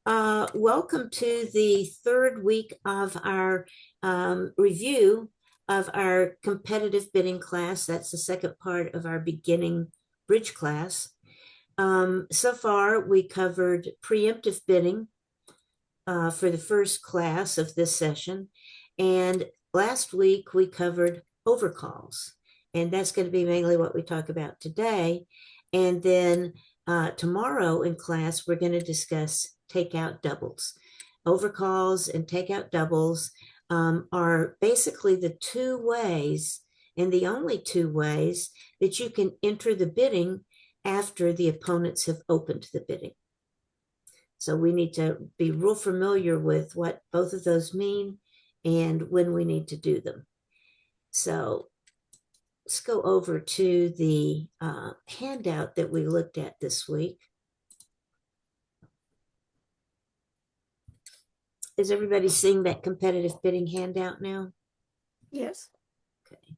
Welcome to the third week of our review of our competitive bidding class. That's the second part of our beginning bridge class. So far, we covered preemptive bidding for the first class of this session. And last week, we covered overcalls. And that's going to be mainly what we talk about today. And then tomorrow in class, we're going to discuss takeout doubles. Overcalls and takeout doubles are basically the two ways, and the only two ways, that you can enter the bidding after the opponents have opened the bidding. So we need to be real familiar with what both of those mean and when we need to do them. So let's go over to the handout that we looked at this week. Is everybody seeing that competitive bidding handout now? Yes. Okay.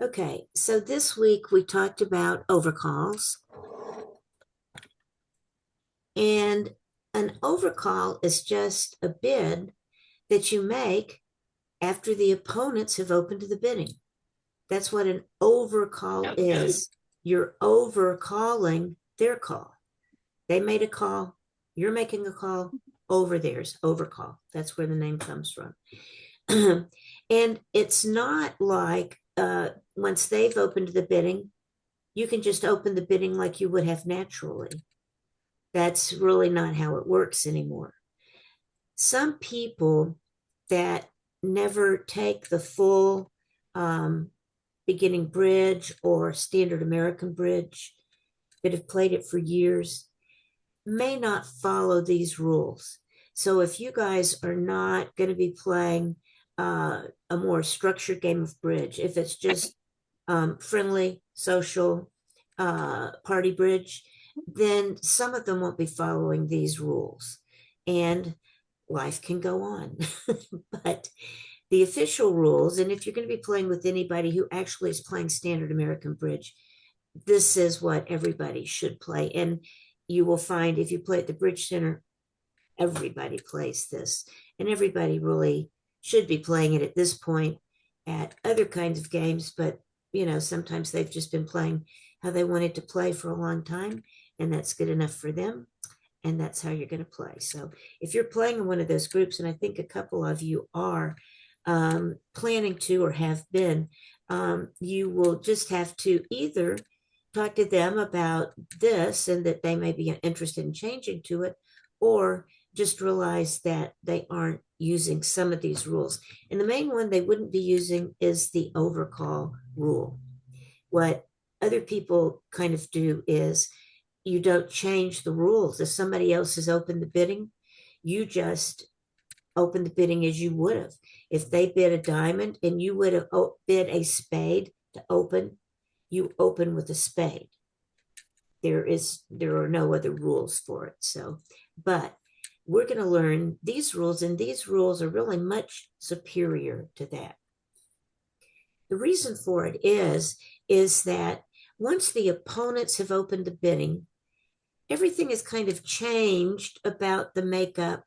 Okay, so this week we talked about overcalls. And an overcall is just a bid that you make after the opponents have opened the bidding. That's what an overcall is. You're overcalling their call. They made a call, you're making a call over theirs, overcall. That's where the name comes from. And it's not like once they've opened the bidding, you can just open the bidding like you would have naturally. That's really not how it works anymore. Some people that never take the full beginning bridge or standard American bridge, that have played it for years, may not follow these rules. So if you guys are not going to be playing a more structured game of bridge, if it's just friendly, social, party bridge, then some of them won't be following these rules. And life can go on. But the official rules, and if you're going to be playing with anybody who actually is playing standard American bridge, this is what everybody should play. And you will find if you play at the Bridge Center, everybody plays this. And everybody really should be playing it at this point at other kinds of games. But, sometimes they've just been playing how they wanted to play for a long time. And that's good enough for them. And that's how you're going to play. So if you're playing in one of those groups, and I think a couple of you are planning to or have been, you will just have to either talk to them about this and that they may be interested in changing to it, or just realize that they aren't using some of these rules. And the main one they wouldn't be using is the overcall rule. What other people kind of do is you don't change the rules. If somebody else has opened the bidding, you just open the bidding as you would have. If they bid a diamond and you would have bid a spade to open, you open with a spade. There are no other rules for it. So, but we're going to learn these rules, and these rules are really much superior to that. The reason for it is that once the opponents have opened the bidding, everything is kind of changed about the makeup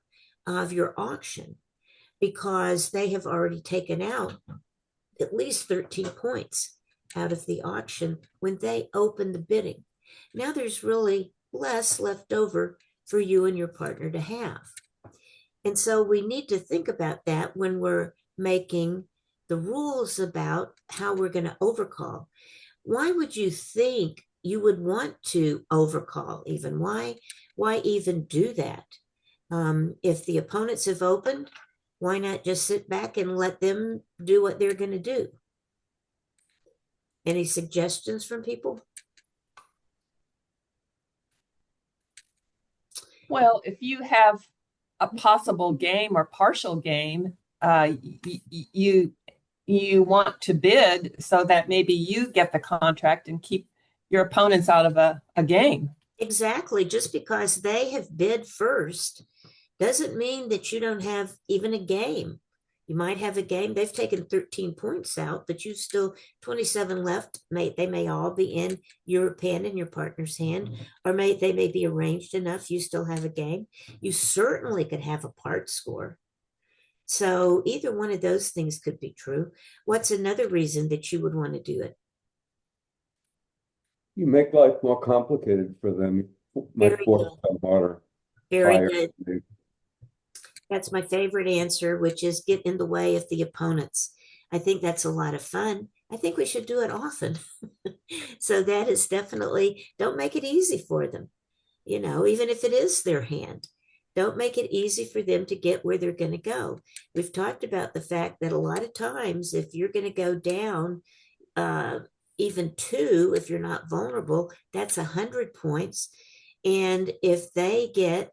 of your auction, because they have already taken out at least 13 points out of the auction when they open the bidding. Now there's really less left over for you and your partner to have. And so we need to think about that when we're making the rules about how we're going to overcall. Why would you think you would want to overcall even? Why even do that? If the opponents have opened, why not just sit back and let them do what they're going to do? Any suggestions from people? Well, if you have a possible game or partial game, you want to bid so that maybe you get the contract and keep your opponents out of a game. Exactly. Just because they have bid first doesn't mean that you don't have even a game. You might have a game. They've taken 13 points out, but you still 27 left. They may all be in your pen and your partner's hand, or they may be arranged enough. You still have a game. You certainly could have a part score. So either one of those things could be true. What's another reason that you would want to do it? You make life more complicated for them. Might Very force good. them harder, Very higher. good. That's my favorite answer, which is get in the way of the opponents. I think that's a lot of fun. I think we should do it often. So that is definitely, don't make it easy for them. Even if it is their hand, don't make it easy for them to get where they're going to go. We've talked about the fact that a lot of times, if you're going to go down, uh, even two, if you're not vulnerable, that's 100 points. And if they get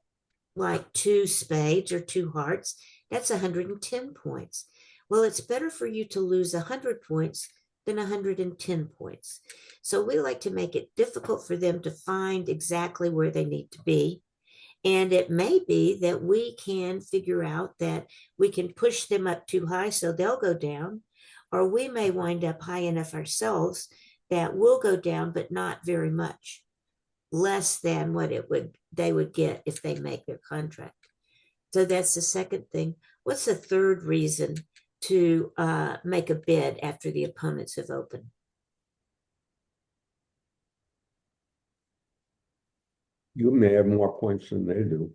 like two spades or two hearts, that's 110 points. Well, it's better for you to lose 100 points than 110 points. So we like to make it difficult for them to find exactly where they need to be. And it may be that we can figure out that we can push them up too high so they'll go down, or we may wind up high enough ourselves that we'll go down, but not very much, less than what they would get if they make their contract. So that's the second thing. What's the third reason to make a bid after the opponents have opened? You may have more points than they do.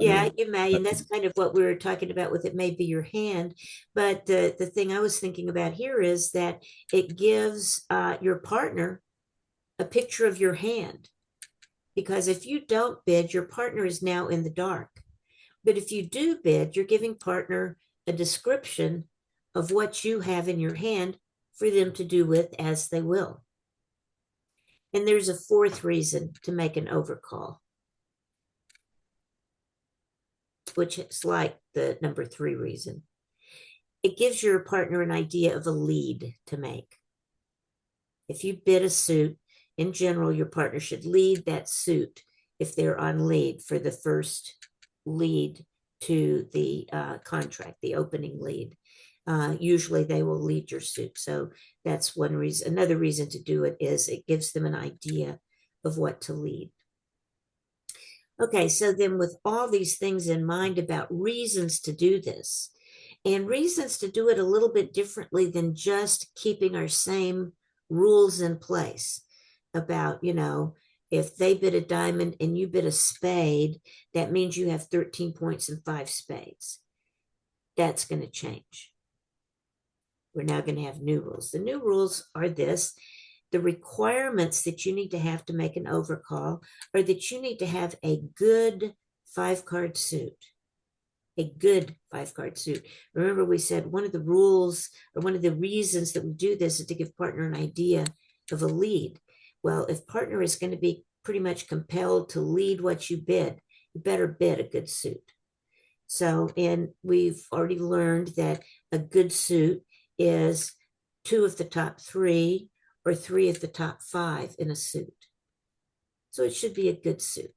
Yeah, you may, and that's kind of what we were talking about with it may be your hand. But the thing I was thinking about here is that it gives your partner a picture of your hand. Because if you don't bid, your partner is now in the dark. But if you do bid, you're giving partner a description of what you have in your hand for them to do with as they will. And there's a fourth reason to make an overcall, which is like the number 3 reason. It gives your partner an idea of a lead to make. If you bid a suit, in general, your partner should lead that suit if they're on lead for the first lead to the contract, the opening lead. Usually they will lead your suit. So that's one reason. Another reason to do it is it gives them an idea of what to lead. Okay, so then with all these things in mind about reasons to do this, and reasons to do it a little bit differently than just keeping our same rules in place about, if they bid a diamond and you bid a spade, that means you have 13 points and 5 spades. That's going to change. We're now going to have new rules. The new rules are this. The requirements that you need to have to make an overcall are that you need to have a good 5-card suit. A good 5-card suit. Remember, we said one of the rules or one of the reasons that we do this is to give partner an idea of a lead. Well, if partner is going to be pretty much compelled to lead what you bid, you better bid a good suit. So, and we've already learned that a good suit is 2 of the top 3 or 3 of the top 5 in a suit. So it should be a good suit.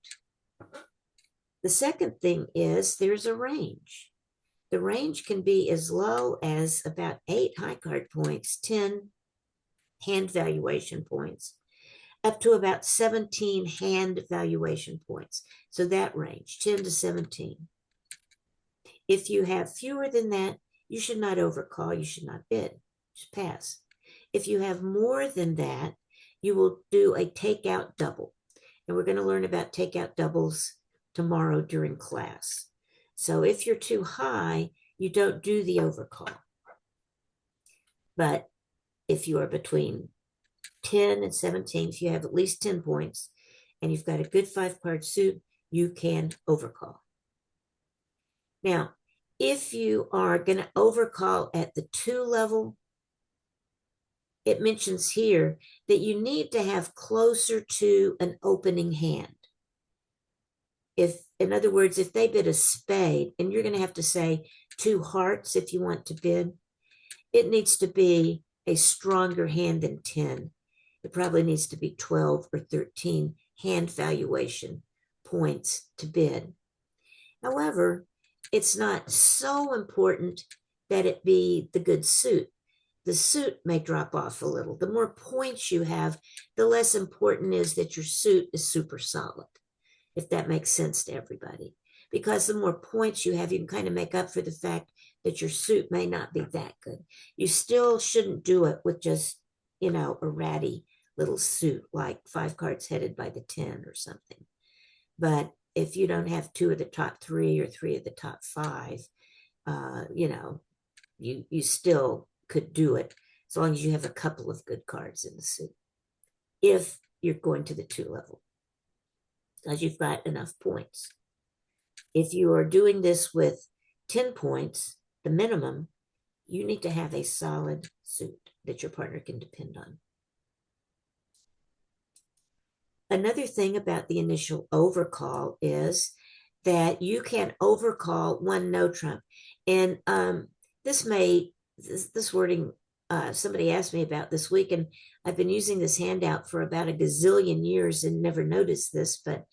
The second thing is there's a range. The range can be as low as about 8 high card points, 10 hand valuation points, up to about 17 hand valuation points. So that range, 10 to 17. If you have fewer than that, you should not overcall, you should not bid, just pass. If you have more than that, you will do a takeout double. And we're going to learn about takeout doubles tomorrow during class. So if you're too high, you don't do the overcall. But if you are between 10 and 17, if you have at least 10 points and you've got a good 5-card suit, you can overcall. Now, if you are going to overcall at the 2 level, it mentions here that you need to have closer to an opening hand. In other words, if they bid a spade, and you're going to have to say 2 hearts if you want to bid, it needs to be a stronger hand than 10. It probably needs to be 12 or 13 hand valuation points to bid. However, it's not so important that it be the good suit. The suit may drop off a little. The more points you have, the less important is that your suit is super solid, if that makes sense to everybody. Because the more points you have, you can kind of make up for the fact that your suit may not be that good. You still shouldn't do it with just, a ratty little suit like 5 cards headed by the 10 or something. But if you don't have 2 of the top 3 or 3 of the top 5, you still could do it as long as you have a couple of good cards in the suit. If you're going to the 2 level, because you've got enough points. If you are doing this with 10 points, the minimum, you need to have a solid suit that your partner can depend on. Another thing about the initial overcall is that you can overcall one no trump. And this wording, somebody asked me about this week, and I've been using this handout for about a gazillion years and never noticed this, but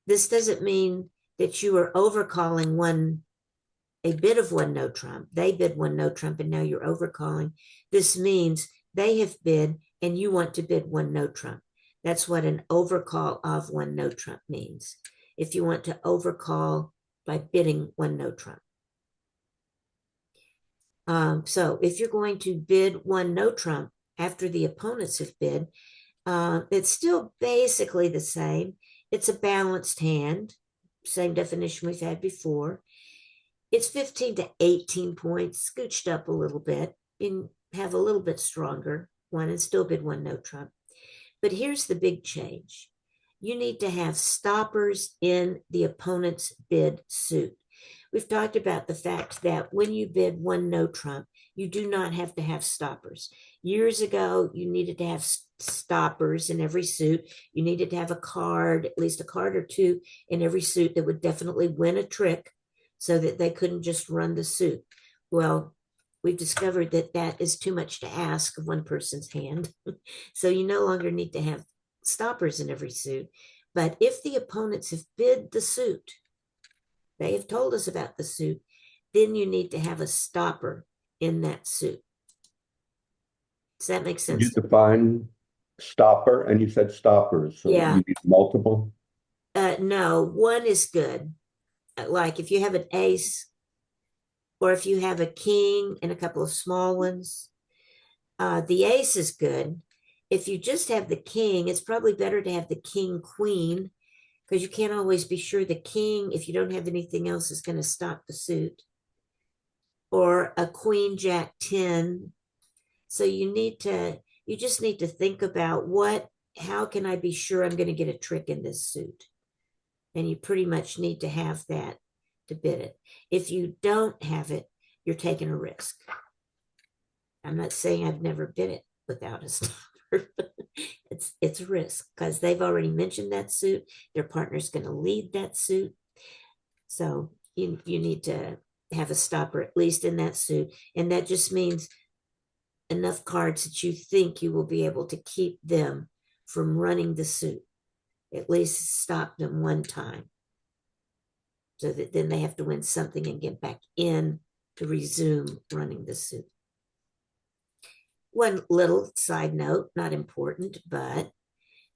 this doesn't mean that you are overcalling a bid of one no trump. They bid one no trump and now you're overcalling. This means they have bid and you want to bid one no trump. That's what an overcall of one no trump means. If you want to overcall by bidding one no trump. So if you're going to bid one no trump after the opponents have bid, it's still basically the same. It's a balanced hand, same definition we've had before. It's 15 to 18 points, scooched up a little bit, and have a little bit stronger one and still bid one no trump. But here's the big change. You need to have stoppers in the opponent's bid suit. We've talked about the fact that when you bid one no trump, you do not have to have stoppers. Years ago, you needed to have stoppers in every suit. You needed to have a card, at least a card or 2 in every suit that would definitely win a trick so that they couldn't just run the suit. Well, we've discovered that that is too much to ask of one person's hand. So you no longer need to have stoppers in every suit. But if the opponents have bid the suit, they have told us about the suit, then you need to have a stopper in that suit. Does that make sense? You define stopper and you said stoppers, so Yeah. you need multiple? No, one is good. Like if you have an ace, or if you have a king and a couple of small ones, the ace is good. If you just have the king, it's probably better to have the king queen, because you can't always be sure the king, if you don't have anything else, is going to stop the suit. Or a queen jack 10. So you just need to think about how can I be sure I'm going to get a trick in this suit? And you pretty much need to have that to bid it. If you don't have it, you're taking a risk. I'm not saying I've never bid it without a stopper. It's a risk because they've already mentioned that suit. Their partner's going to lead that suit. So you need to have a stopper at least in that suit. And that just means enough cards that you think you will be able to keep them from running the suit. At least stop them one time. So that then they have to win something and get back in to resume running the suit. One little side note, not important, but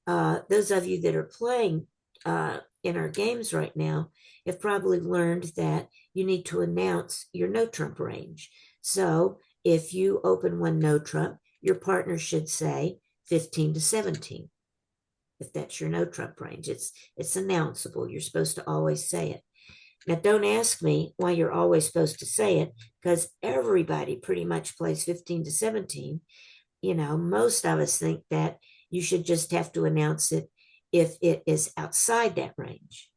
those of you that are playing in our games right now have probably learned that you need to announce your no trump range. So if you open one no trump, your partner should say 15 to 17. If that's your no trump range, it's announceable. You're supposed to always say it. Now, don't ask me why you're always supposed to say it, because everybody pretty much plays 15 to 17. Most of us think that you should just have to announce it if it is outside that range,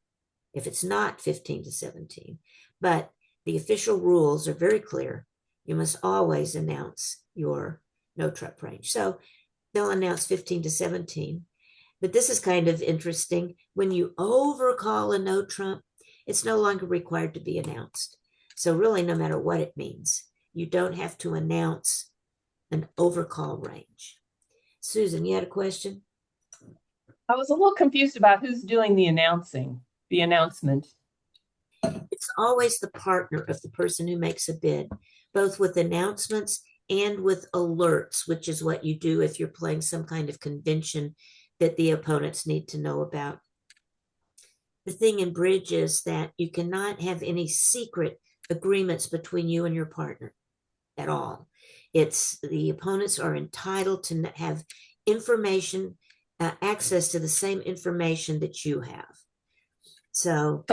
if it's not 15 to 17. But the official rules are very clear. You must always announce your no trump range. So they'll announce 15 to 17. But this is kind of interesting. When you overcall a no trump, it's no longer required to be announced. So really, no matter what it means, you don't have to announce an overcall range. Susan, you had a question? I was a little confused about who's doing the announcement. It's It's always the partner of the person who makes a bid, both with announcements and with alerts, which is what you do if you're playing some kind of convention that the opponents need to know about. The thing in bridge is that you cannot have any secret agreements between you and your partner at all. It's the opponents are entitled to have information, access to the same information that you have. So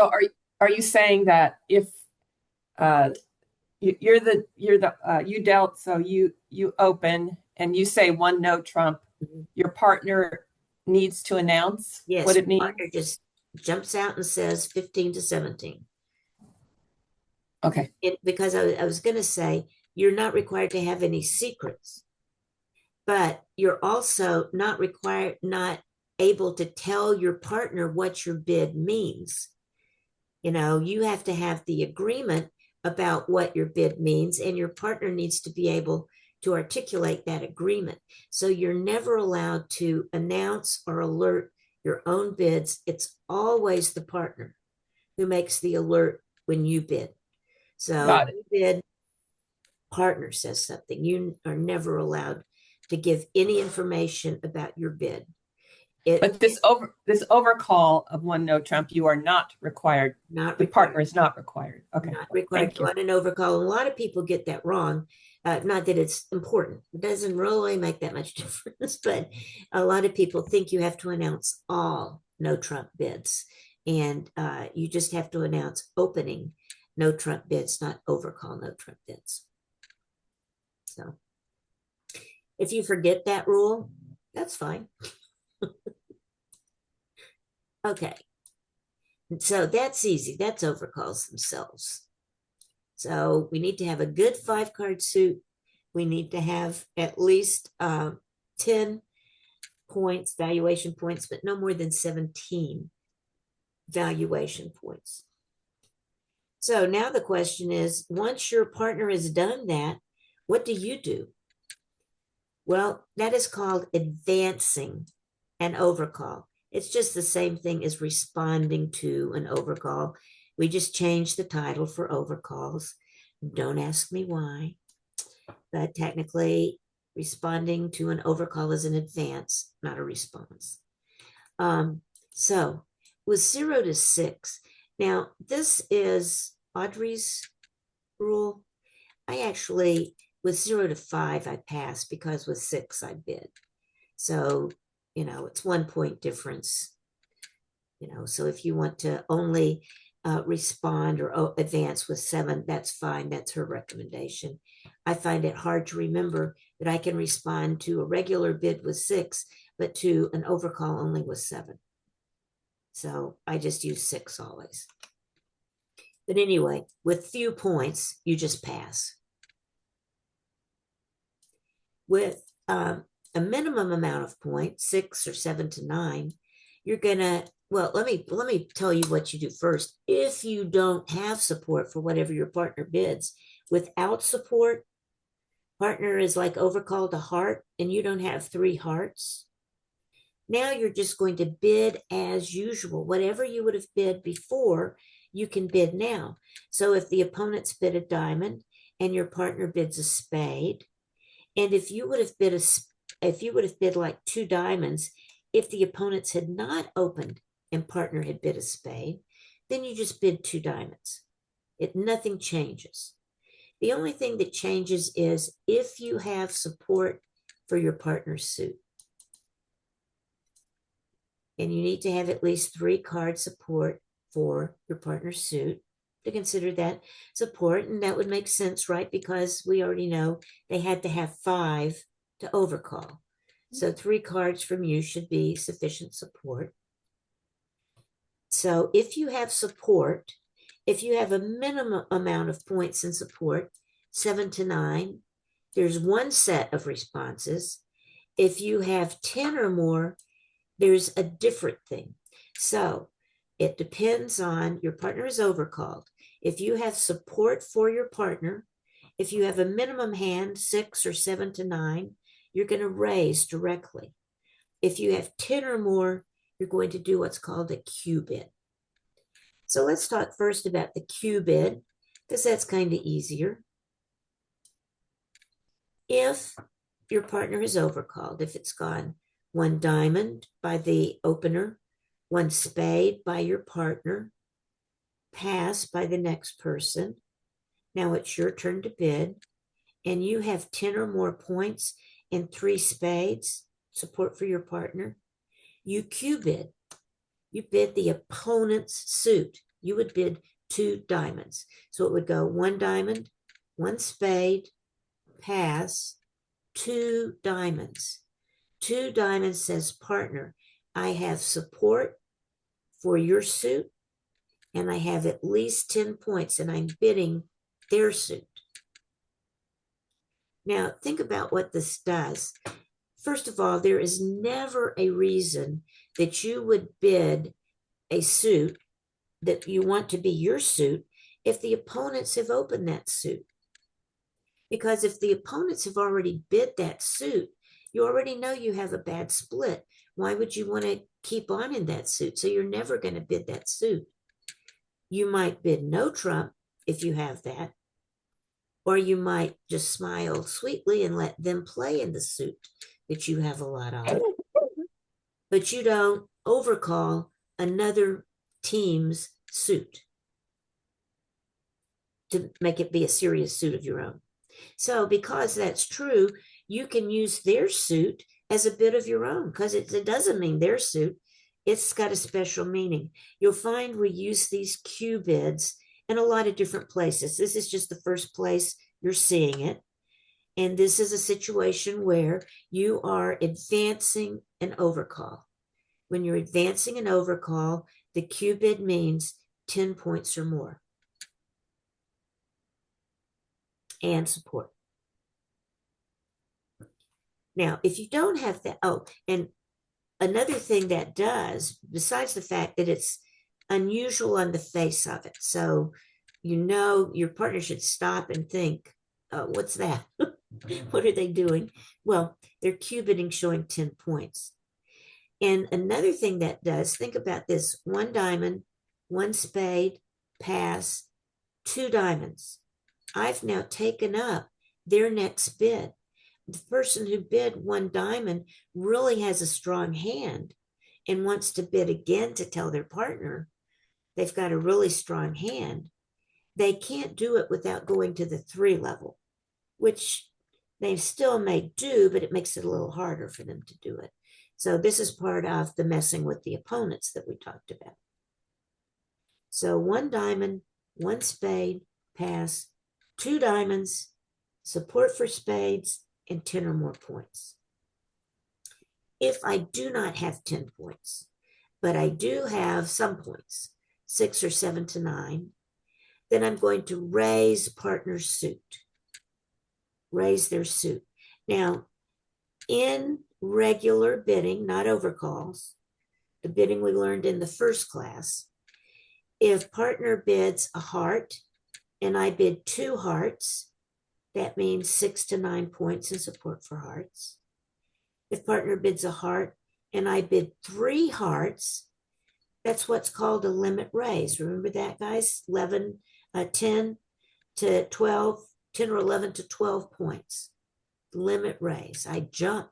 are you saying that if uh, you dealt, so you open and you say one no trump, your partner needs to announce yes, what it means? partner just jumps out and says 15 to 17. Okay. Because I was going to say, you're not required to have any secrets, but you're also not able to tell your partner what your bid means. You have to have the agreement about what your bid means, and your partner needs to be able to articulate that agreement. So you're never allowed to announce or alert your own bids. It's always the partner who makes the alert when you bid. So Got it. you bid, partner says something. You are never allowed to give any information about your bid. But this overcall of one no trump, you are not required. Not the required. partner is not required. Okay. Not required to run an overcall. A lot of people get that wrong. Not that it's important. It doesn't really make that much difference, but a lot of people think you have to announce all no Trump bids. And you just have to announce opening no Trump bids, not overcall no Trump bids. So if you forget that rule, that's fine. Okay. So that's easy. That's overcalls themselves. So we need to have a good 5-card suit. We need to have at least 10 points, valuation points, but no more than 17 valuation points. So now the question is, once your partner has done that, what do you do? Well, that is called advancing an overcall. It's just the same thing as responding to an overcall. We just changed the title for overcalls. Don't ask me why, but technically responding to an overcall is an advance, not a response. So with 0 to 6, now this is Audrey's rule. I actually, with 0 to 5, I passed because with 6, I bid. So, it's 1 point difference. So if you want to only respond or advance with 7, that's fine. That's her recommendation. I find it hard to remember that I can respond to a regular bid with 6, but to an overcall only with 7. So I just use 6 always. But anyway, with few points, you just pass. With a minimum amount of points, 6 or 7 to 9, you're gonna, well, let me tell you what you do first. If you don't have support for whatever your partner bids, without support, partner is like overcalled a heart and you don't have 3 hearts. Now you're just going to bid as usual. Whatever you would have bid before, you can bid now. So if the opponent's bid a diamond and your partner bids a spade, and if you would have bid like 2 diamonds, if the opponents had not opened and partner had bid a spade, then you just bid 2 diamonds. Nothing changes. The only thing that changes is if you have support for your partner's suit. And you need to have at least 3 card support for your partner's suit to consider that support. And that would make sense, right? Because we already know they had to have 5 to overcall. So 3 cards from you should be sufficient support. So if you have support, if you have a minimum amount of points in support, 7 to 9, there's 1 set of responses. If you have 10 or more, there's a different thing. So it depends on, your partner is overcalled. If you have support for your partner, if you have a minimum hand, 6 or 7 to 9, you're going to raise directly. If you have 10 or more, you're going to do what's called a Q bid. So let's talk first about the Q bid, because that's kind of easier. If your partner is overcalled, if it's gone one diamond by the opener, one spade by your partner, pass by the next person. Now it's your turn to bid, and you have 10 or more points and 3 spades, support for your partner. You Q bid. You bid the opponent's suit. You would bid 2 diamonds. So it would go 1 diamond, 1 spade, pass, 2 diamonds. 2 diamonds says, partner, I have support for your suit, and I have at least 10 points, and I'm bidding their suit. Now, think about what this does. First of all, there is never a reason that you would bid a suit that you want to be your suit if the opponents have opened that suit. Because if the opponents have already bid that suit, you already know you have a bad split. Why would you want to keep on in that suit? So you're never going to bid that suit. You might bid no trump if you have that, or you might just smile sweetly and let them play in the suit that you have a lot of. But you don't overcall another team's suit to make it be a serious suit of your own. So because that's true, you can use their suit as a bit of your own, because it doesn't mean their suit. It's got a special meaning. You'll find we use these Q bids in a lot of different places. This is just the first place you're seeing it. And this is a situation where you are advancing an overcall. When you're advancing an overcall, the Q bid means 10 points or more. And support. Now, if you don't have that, and another thing that does, besides the fact that it's unusual on the face of it, so you know your partner should stop and think, what's that? What are they doing? Well, they're Q bidding showing 10 points. And another thing that does, think about this: 1 diamond, 1 spade, pass, 2 diamonds. I've now taken up their next bid. The person who bid 1 diamond really has a strong hand and wants to bid again to tell their partner they've got a really strong hand. They can't do it without going to the 3 level, which they still may do, but it makes it a little harder for them to do it. So this is part of the messing with the opponents that we talked about. So 1 diamond, 1 spade, pass, 2 diamonds, support for spades, and 10 or more points. If I do not have 10 points, but I do have some points, 6 or 7 to 9, then I'm going to raise partner's suit. Raise their suit. Now, in regular bidding, not overcalls, the bidding we learned in the first class, if partner bids a heart and I bid 2 hearts, that means 6 to 9 points in support for hearts. If partner bids a heart and I bid 3 hearts, that's what's called a limit raise. Remember that, guys? 10 to 12, 10 or 11 to 12 points. Limit raise. I jump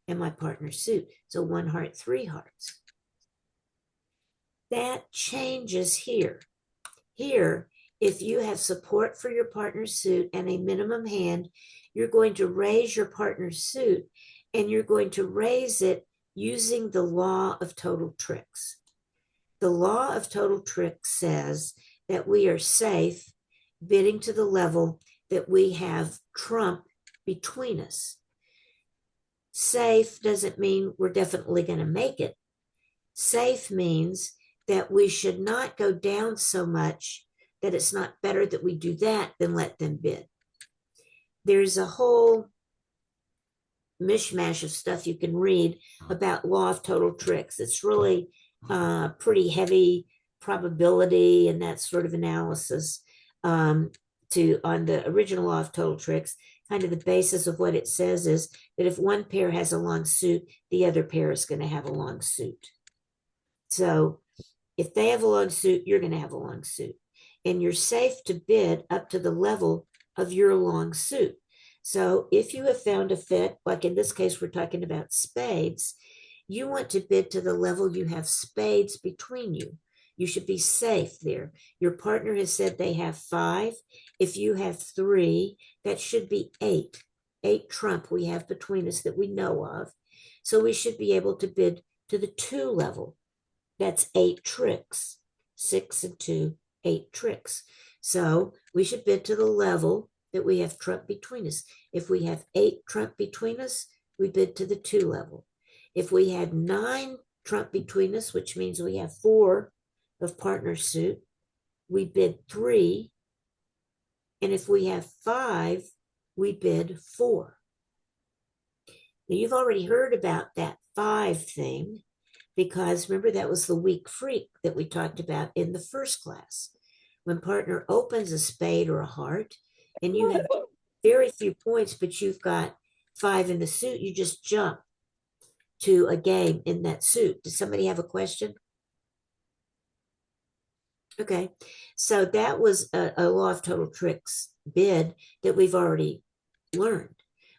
in my partner's suit. So 1 heart, 3 hearts. That changes here. Here, if you have support for your partner's suit and a minimum hand, you're going to raise your partner's suit, and you're going to raise it using the law of total tricks. The law of total tricks says that we are safe bidding to the level that we have trump between us. Safe doesn't mean we're definitely going to make it. Safe means that we should not go down so much that it's not better that we do that than let them bid. There's a whole mishmash of stuff you can read about law of total tricks. It's really pretty heavy probability and that sort of analysis on the original law of total tricks. Kind of the basis of what it says is that if one pair has a long suit, the other pair is going to have a long suit. So If they have a long suit, you're going to have a long suit. And you're safe to bid up to the level of your long suit. So if you have found a fit, like in this case, we're talking about spades, you want to bid to the level you have spades between you. You should be safe there. Your partner has said they have 5. If you have 3, that should be 8. 8 trump we have between us that we know of. So we should be able to bid to the 2 level. That's 8 tricks. 6 and 2, 8 tricks. So we should bid to the level that we have trump between us. If we have 8 trump between us, we bid to the 2 level. If we had 9 trump between us, which means we have 4 of partner suit, we bid 3. And if we have 5, we bid 4. Now you've already heard about that 5 thing, because remember that was the weak freak that we talked about in the first class. When partner opens a spade or a heart and you have very few points, but you've got 5 in the suit, you just jump to a game in that suit. Does somebody have a question? Okay, so that was a law of total tricks bid that we've already learned.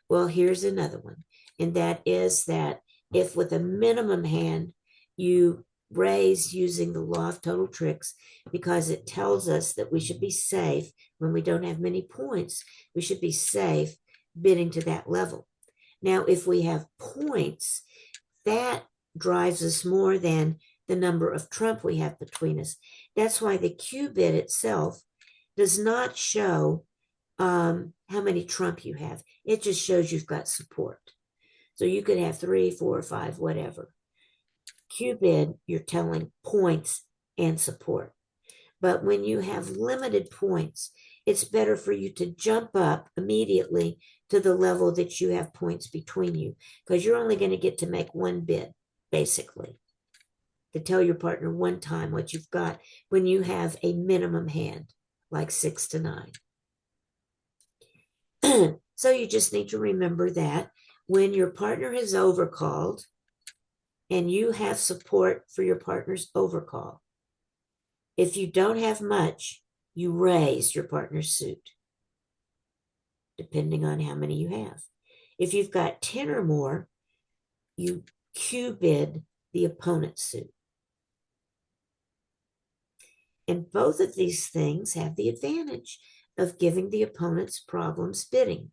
Well, here's another one, and that is that if with a minimum hand you raise using the law of total tricks, because it tells us that we should be safe when we don't have many points, we should be safe bidding to that level. Now, if we have points, that drives us more than the number of trump we have between us. That's why the Q bid itself does not show how many trump you have. It just shows you've got support. So you could have 3, 4, 5, whatever. Q bid, you're telling points and support. But when you have limited points, it's better for you to jump up immediately to the level that you have points between you, because you're only going to get to make one bid, basically, to tell your partner one time what you've got when you have a minimum hand, like 6 to 9. So you just need to remember that when your partner has overcalled and you have support for your partner's overcall, if you don't have much, you raise your partner's suit, depending on how many you have. If you've got 10 or more, you Q bid the opponent's suit. And both of these things have the advantage of giving the opponent's problems bidding.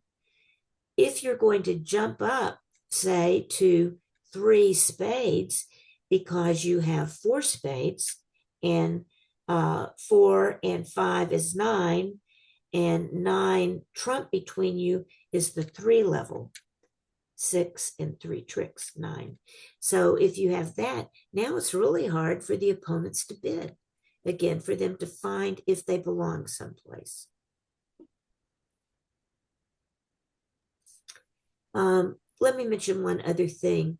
If you're going to jump up, say, to 3 spades because you have 4 spades, and 4 and 5 is 9, and 9 trump between you is the 3 level. 6 and 3 tricks, 9. So if you have that, now it's really hard for the opponents to bid. Again, for them to find if they belong someplace. Let me mention one other thing.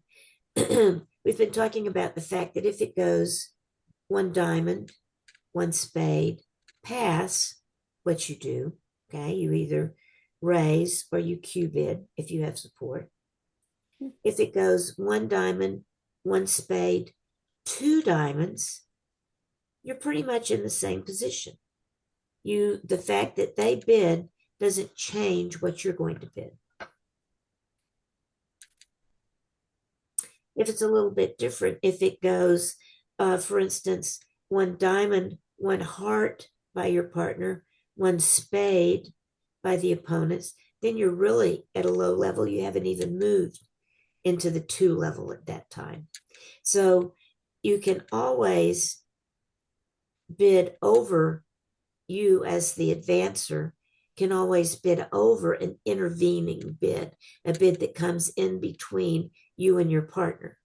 We've been talking about the fact that if it goes 1 diamond, 1 spade, pass, what you do, okay? You either raise or you Q bid if you have support. If it goes 1 diamond, 1 spade, 2 diamonds, you're pretty much in the same position. The fact that they bid doesn't change what you're going to bid. If it's a little bit different, if it goes, for instance, 1 diamond, 1 heart by your partner, 1 spade by the opponents, then you're really at a low level. You haven't even moved into the 2 level at that time. So you can always bid over, you as the advancer can always bid over an intervening bid, a bid that comes in between you and your partner,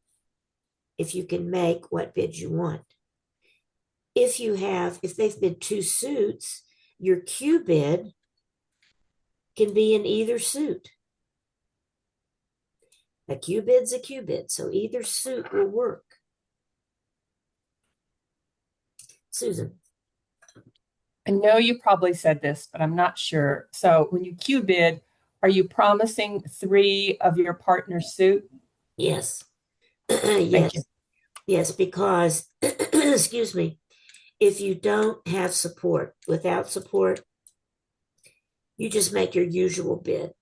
if you can make what bid you want. If they've bid 2 suits, your Q bid can be in either suit. A Q bid's a Q bid, so either suit will work. Susan. I know you probably said this, but I'm not sure. So when you Q bid, are you promising 3 of your partner's suit? Yes. Thank Yes. you. Yes, because excuse me, if you don't have support. Without support, you just make your usual bid.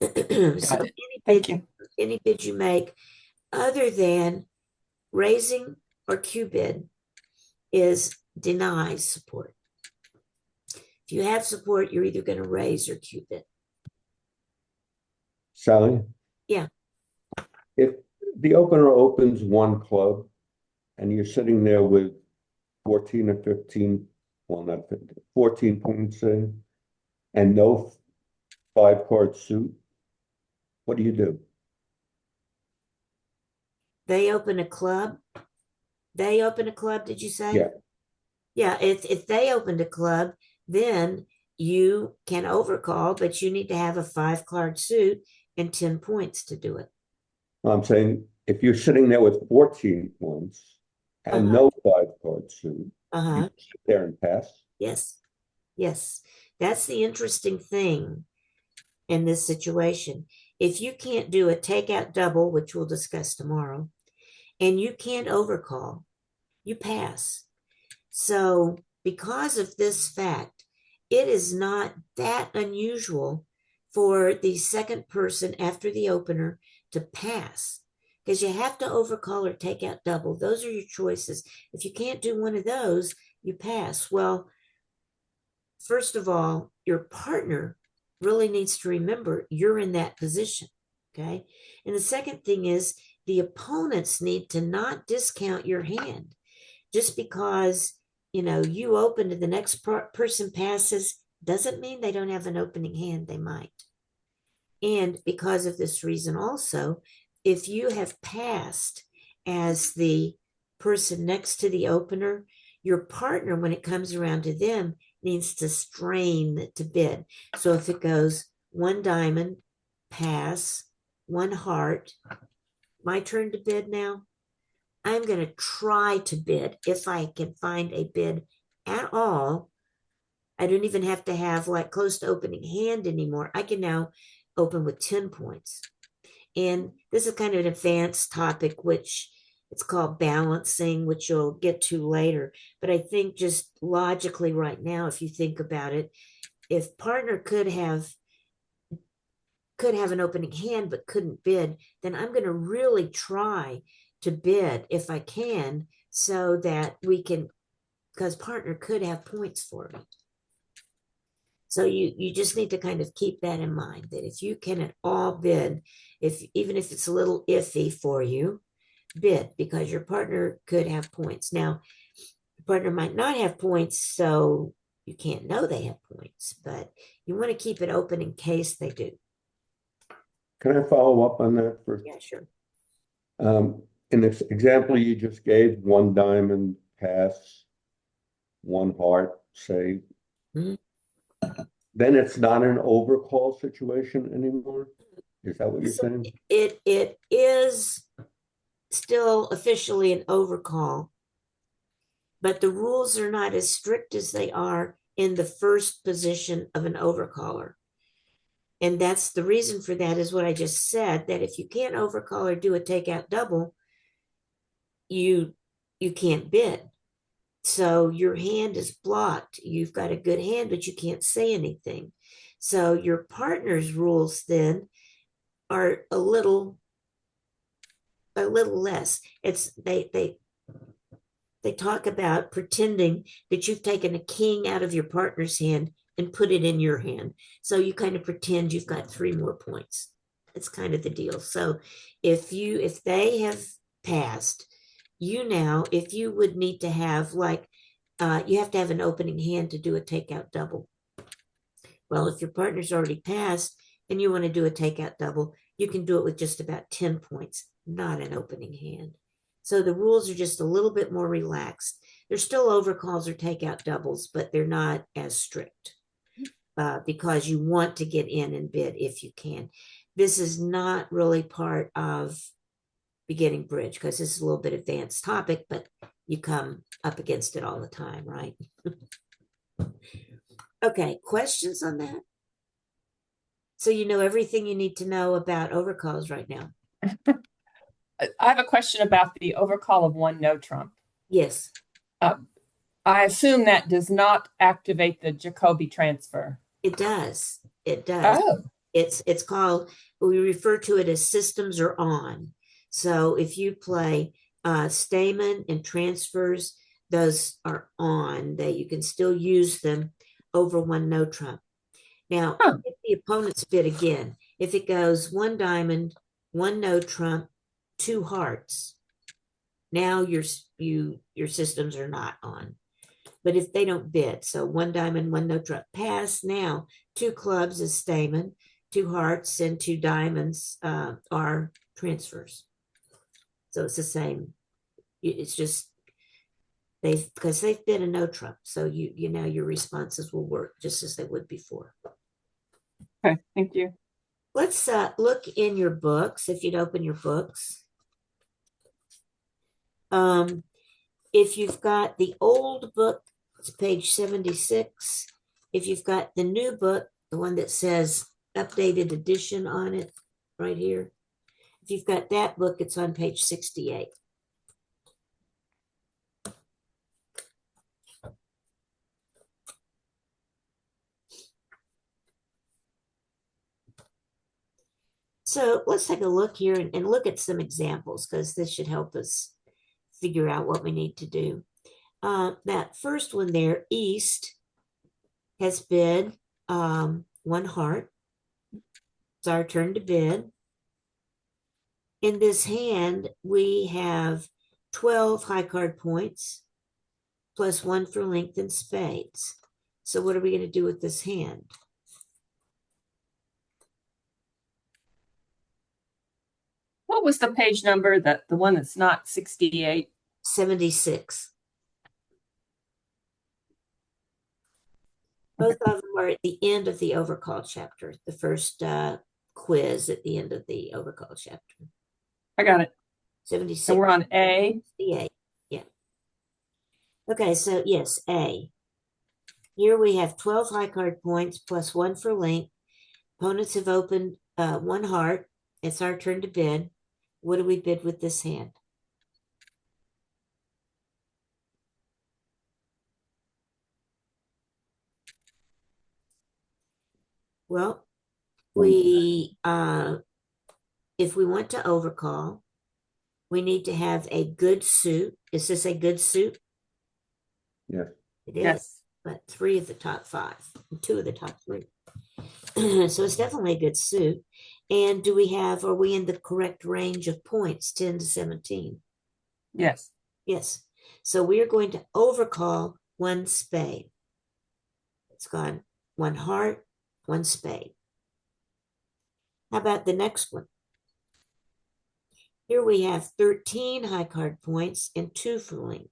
So Got it. Thank you. any bid you make other than raising or Q bid is denies support. If you have support, you're either going to raise or Q bid. Sally? Yeah. If the opener opens one club and you're sitting there with 14 or 15, well, not 15, 14 points, say, and no 5-card suit, what do you do? They open a club. They open a club, did you say? Yeah. Yeah, if they opened a club, then you can overcall, but you need to have a 5-card suit and 10 points to do it. I'm saying if you're sitting there with 14 points and Uh-huh. no 5-card suit, you Uh-huh. sit there and pass. Yes. Yes. That's the interesting thing in this situation. If you can't do a takeout double, which we'll discuss tomorrow, and you can't overcall, you pass. So, because of this fact, it is not that unusual for the second person after the opener to pass because you have to overcall or take out double. Those are your choices. If you can't do one of those, you pass. Well, first of all, your partner really needs to remember you're in that position. Okay. And the second thing is the opponents need to not discount your hand just because you open and the next person passes doesn't mean they don't have an opening hand. They might. And because of this reason also, if you have passed as the person next to the opener, your partner, when it comes around to them, needs to strain to bid. So if it goes one diamond, pass, one heart, my turn to bid now. I'm going to try to bid if I can find a bid at all. I don't even have to have like close to opening hand anymore. I can now open with 10 points. And this is kind of an advanced topic, which it's called balancing, which you'll get to later. But I think just logically right now, if you think about it, if partner could have an opening hand but couldn't bid, then I'm going to really try to bid if I can so that we can, because partner could have points for me. So you just need to kind of keep that in mind that if you can at all bid, even if it's a little iffy for you, bid because your partner could have points. Now, the partner might not have points, so you can't know they have points, but you want to keep it open in case they do. Can I follow up on that for? Yeah, sure. In this example you just gave, one diamond pass, one heart, say, Mhm. then it's not an overcall situation anymore? Is that what you're saying? It is still officially an overcall, but the rules are not as strict as they are in the first position of an overcaller. And that's the reason for that is what I just said, that if you can't overcall or do a takeout double, you can't bid. So your hand is blocked. You've got a good hand, but you can't say anything. So your partner's rules then are a little less. It's they talk about pretending that you've taken a king out of your partner's hand and put it in your hand. So you kind of pretend you've got 3 more points. It's kind of the deal. So if they have passed, if you would need to have like you have to have an opening hand to do a takeout double. Well, if your partner's already passed and you want to do a takeout double, you can do it with just about 10 points, not an opening hand. So the rules are just a little bit more relaxed. There's still overcalls or takeout doubles, but they're not as strict because you want to get in and bid if you can. This is not really part of beginning bridge because this is a little bit advanced topic, but you come up against it all the time, right? Okay, questions on that? So you know everything you need to know about overcalls right now. I have a question about the overcall of one no trump. Yes, Uh, I assume that does not activate the Jacobi transfer. it does. It does. Oh, It's called, we refer to it as systems are on. So if you play Stamen and transfers, those are on, that you can still use them over one no trump. Now, huh. if the opponent's bid again, if it goes one diamond, one no trump, two hearts, now your systems are not on. But if they don't bid, so one diamond, one no trump, pass, now two clubs is Stamen, two hearts and two diamonds are transfers. So it's the same. It's just because they've bid a no trump, so you know your responses will work just as they would before. Okay, thank you. Let's look in your books, if you'd open your books. Um, if you've got the old book, it's page 76. If you've got the new book, the one that says updated edition on it, right here. If you've got that book, it's on page 68. So let's take a look here and look at some examples, because this should help us figure out what we need to do. That first one there, East, has bid one heart. It's our turn to bid. In this hand, we have 12 high card points plus one for length and spades. So what are we going to do with this hand? What was the page number, that the one that's not 68? 76. Both of them are at the end of the overcall chapter, the first quiz at the end of the overcall chapter. I got it. 76. And we're on A. 68. Yeah. Okay, so yes, A. Here we have 12 high card points plus one for length. Opponents have opened one heart. It's our turn to bid. What do we bid with this hand? Well, we if we want to overcall, we need to have a good suit. Is this a good suit? Yes. It is, Yes. but three of the top five, two of the top three. So it's definitely a good suit. And are we in the correct range of points, 10 to 17? Yes. Yes. So we are going to overcall one spade. It's gone one heart, one spade. How about the next one? Here we have 13 high card points and two for length.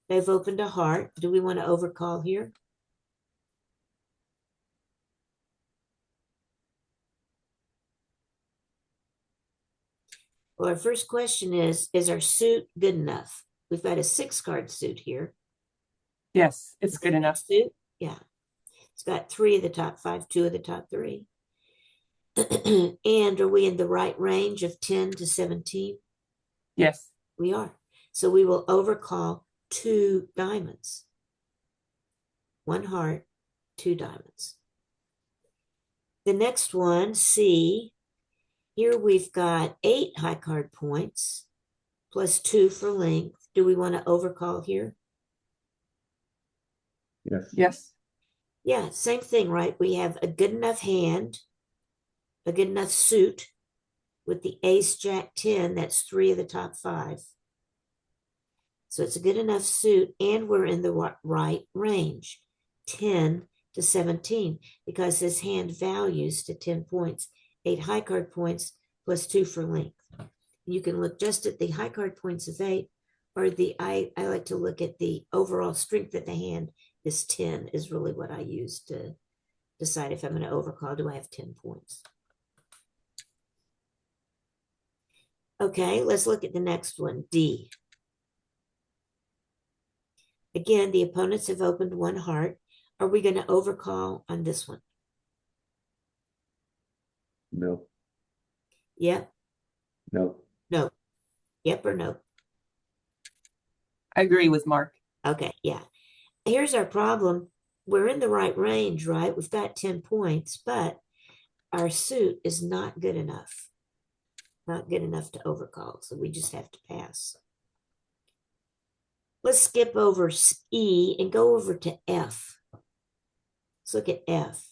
They've opened a heart. Do we want to overcall here? Well, our first question is our suit good enough? We've got a 6 card suit here. Yes, it's good enough. Suit? Yeah. It's got three of the top five, two of the top three. And are we in the right range of 10 to 17? Yes. We are. So we will overcall two diamonds. One heart, two diamonds. The next one, C, here we've got 8 high card points plus two for length. Do we want to overcall here? Yes. Yes. Yeah, same thing, right? We have a good enough hand, a good enough suit with the ace, jack, 10. That's three of the top five. So it's a good enough suit, and we're in the right range, 10 to 17, because this hand values to 10 points, 8 high card points plus two for length. You can look just at the high card points of 8, or I like to look at the overall strength of the hand is 10, is really what I use to decide if I'm going to overcall. Do I have 10 points? Okay, let's look at the next one, D. Again, the opponents have opened one heart. Are we going to overcall on this one? No. Yep. No. No. Yep or no? I agree with Mark. Okay, yeah. Here's our problem. We're in the right range, right? We've got 10 points, but our suit is not good enough. Not good enough to overcall, so we just have to pass. Let's skip over E and go over to F. Let's look at F.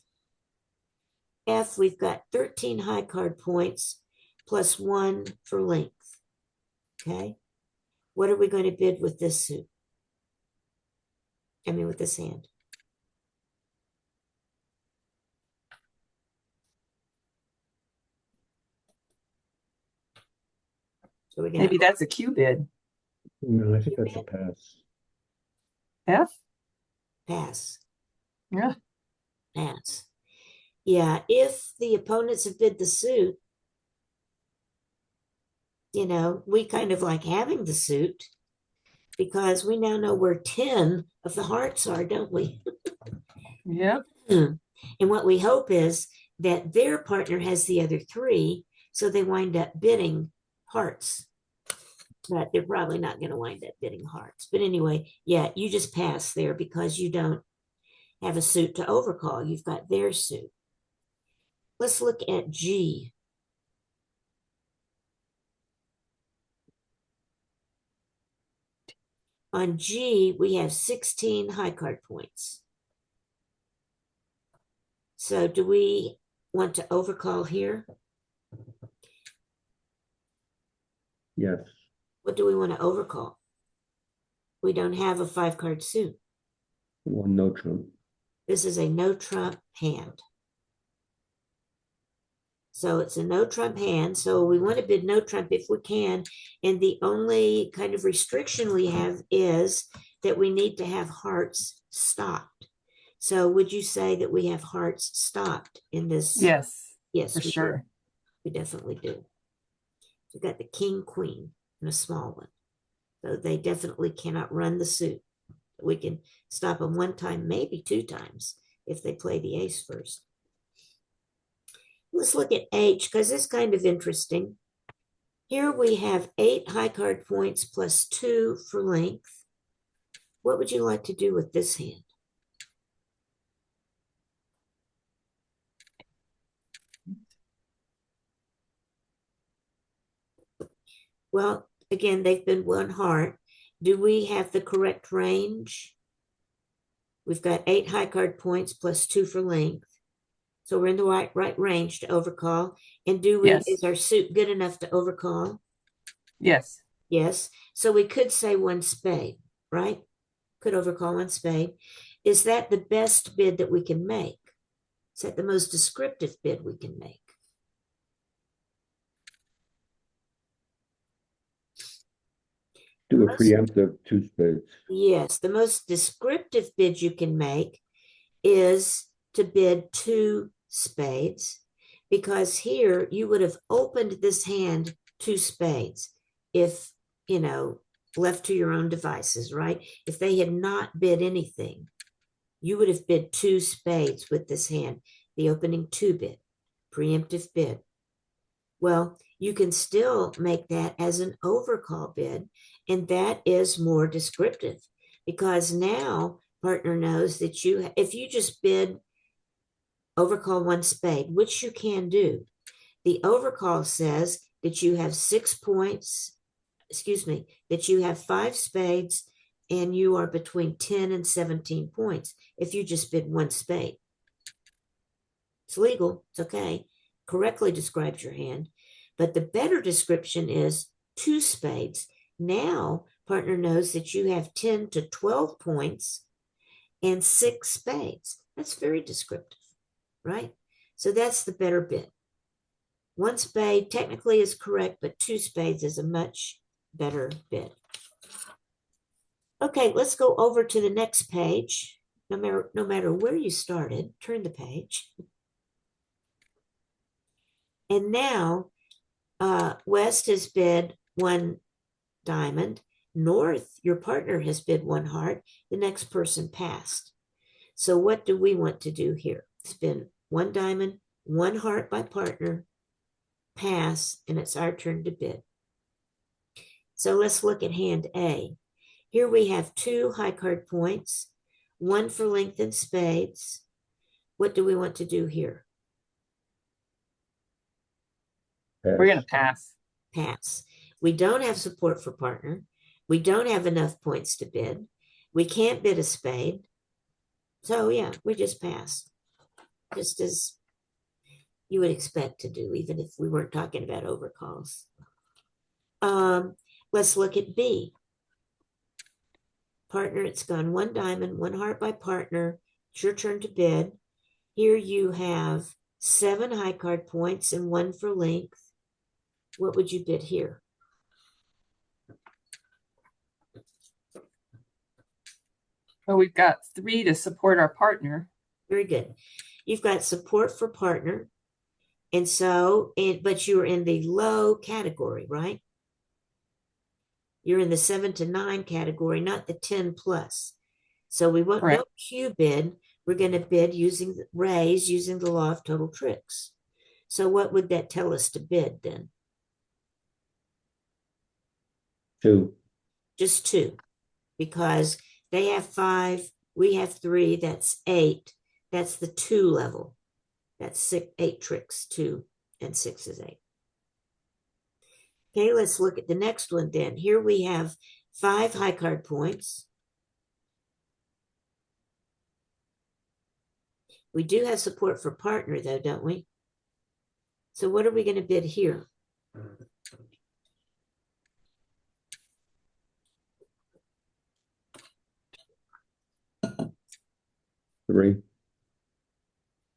F, we've got 13 high card points plus 1 for length. Okay. What are we going to bid with this suit? I mean, with this hand. So we're going Maybe to that's a Q bid. No, I think that's a pass. F? pass. Yeah. Pass. Yeah, if the opponents have bid the suit, we kind of like having the suit because we now know where 10 of the hearts are, don't we? Yep. And what we hope is that their partner has the other 3, so they wind up bidding hearts. But they're probably not going to wind up bidding hearts. But anyway, yeah, you just pass there because you don't have a suit to overcall. You've got their suit. Let's look at G. On G, we have 16 high card points. So do we want to overcall here? Yes. What do we want to overcall? We don't have a 5-card suit. One no trump. This is a no trump hand. So it's a no trump hand. So we want to bid no trump if we can. And the only kind of restriction we have is that we need to have hearts stopped. So would you say that we have hearts stopped in this? Yes. Yes, for we sure. do. We definitely do. We've got the king, queen, and a small one. So they definitely cannot run the suit. We can stop them 1 time, maybe 2 times if they play the ace first. Let's look at H because it's kind of interesting. Here we have 8 high card points plus 2 for length. What would you like to do with this hand? Well, again, they've been 1 heart. Do we have the correct range? We've got 8 high card points plus 2 for length. So we're in the right range to overcall. And Yes. is our suit good enough to overcall? Yes. Yes. So we could say 1 spade, right? Could overcall 1 spade. Is that the best bid that we can make? Is that the most descriptive bid we can make? Do a preemptive 2 spades. Yes, the most descriptive bid you can make is to bid 2 spades, because here you would have opened this hand 2 spades if, left to your own devices, right? If they had not bid anything, you would have bid 2 spades with this hand, the opening 2 bid, preemptive bid. Well, you can still make that as an overcall bid, and that is more descriptive because now partner knows that if you just bid overcall 1 spade, which you can do, the overcall says that you have 6 points, that you have 5 spades and you are between 10 and 17 points if you just bid 1 spade. It's legal, it's okay, correctly describes your hand. But the better description is 2 spades. Now, partner knows that you have 10 to 12 points and 6 spades. That's very descriptive, right? So that's the better bid. 1 spade technically is correct, but 2 spades is a much better bid. Okay, let's go over to the next page. No matter where you started, turn the page. And now, West has bid 1 diamond. North, your partner has bid 1 heart. The next person passed. So what do we want to do here? Spin 1 diamond, 1 heart by partner, pass, and it's our turn to bid. So let's look at hand A. Here we have 2 high card points, 1 for length and spades. What do we want to do here? We're going to pass. Pass. We don't have support for partner. We don't have enough points to bid. We can't bid a spade. So yeah, we just pass. Just as you would expect to do, even if we weren't talking about overcalls. Let's look at B. Partner, it's gone 1 diamond, 1 heart by partner. It's your turn to bid. Here you have 7 high card points and 1 for length. What would you bid here? Well, we've got 3 to support our partner. Very good. You've got support for partner. And so, but you're in the low category, right? You're in the 7 to 9 category, not the 10 plus. So we won't Correct. don't Q bid. We're going to bid using raise using the law of total tricks. So what would that tell us to bid then? 2. Just 2, because they have 5, we have 3, that's 8. That's the 2 level. That's 8 tricks, 2 and 6 is 8. Okay, let's look at the next one then. Here we have 5 high card points. We do have support for partner though, don't we? So what are we going to bid here? 3.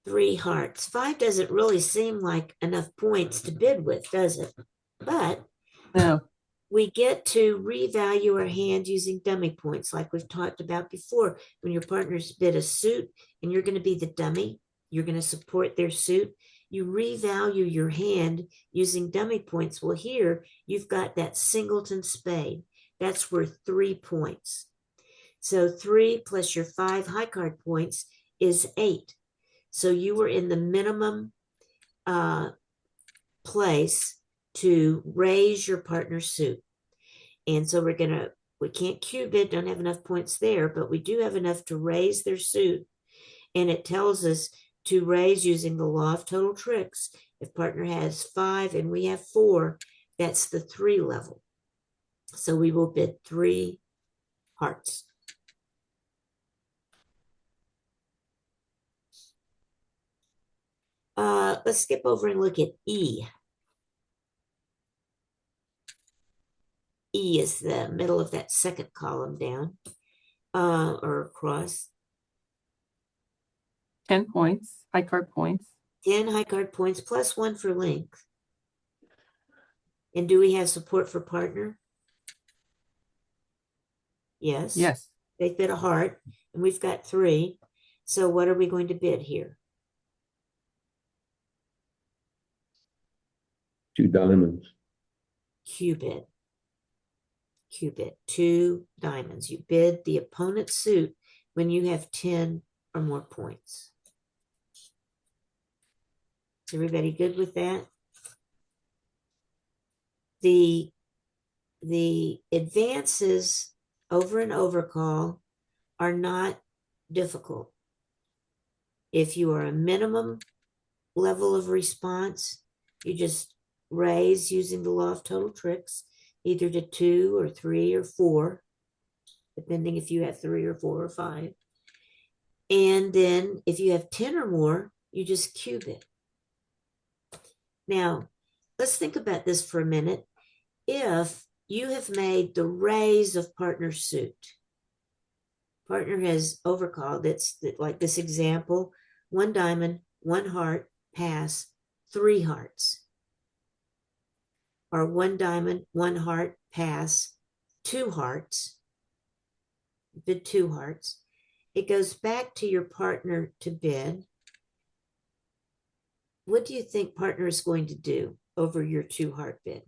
3 hearts. 5 doesn't really seem like enough points to bid with, does it? But No. we get to revalue our hand using dummy points, like we've talked about before. When your partner's bid a suit and you're going to be the dummy, you're going to support their suit, you revalue your hand using dummy points. Well, here you've got that singleton spade. That's worth 3 points. So 3 plus your 5 high card points is 8. So you were in the minimum place to raise your partner's suit. And so we can't cube it, don't have enough points there, but we do have enough to raise their suit. And it tells us to raise using the law of total tricks. If partner has 5 and we have 4, that's the 3 level. So we will bid 3 hearts. Let's skip over and look at E. E is the middle of that second column down, or across. 10 points, high card points. 10 high card points plus 1 for length. And do we have support for partner? Yes. Yes. They bid a heart, and we've got 3. So what are we going to bid here? 2 diamonds. Q-bid. Q-bid. 2 diamonds. You bid the opponent's suit when you have 10 or more points. Is everybody good with that? The advances over an overcall are not difficult. If you are a minimum level of response, you just raise using the law of total tricks, either to 2 or 3 or 4, depending if you have 3 or 4 or 5. And then if you have 10 or more, you just cube it. Now, let's think about this for a minute. If you have made the raise of partner suit, partner has overcalled, it's like this example, 1 diamond, 1 heart, pass, 3 hearts. Or 1 diamond, 1 heart, pass, 2 hearts, bid 2 hearts. It goes back to your partner to bid. What do you think partner is going to do over your 2 heart bid?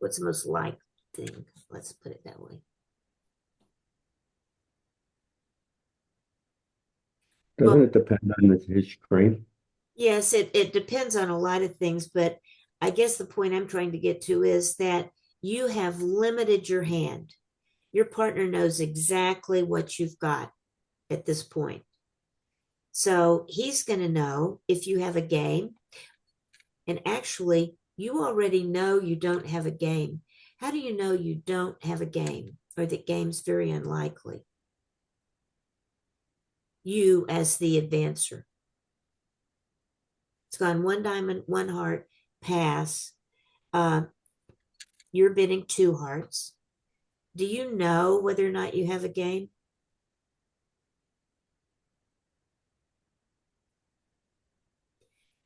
What's the most likely thing? Let's put it that way. Doesn't it depend on his strength? Yes, it depends on a lot of things, but I guess the point I'm trying to get to is that you have limited your hand. Your partner knows exactly what you've got at this point. So he's going to know if you have a game. And actually, you already know you don't have a game. How do you know you don't have a game or that game's very unlikely? You as the advancer. It's gone one diamond, one heart, pass. Uh, you're bidding two hearts. Do you know whether or not you have a game?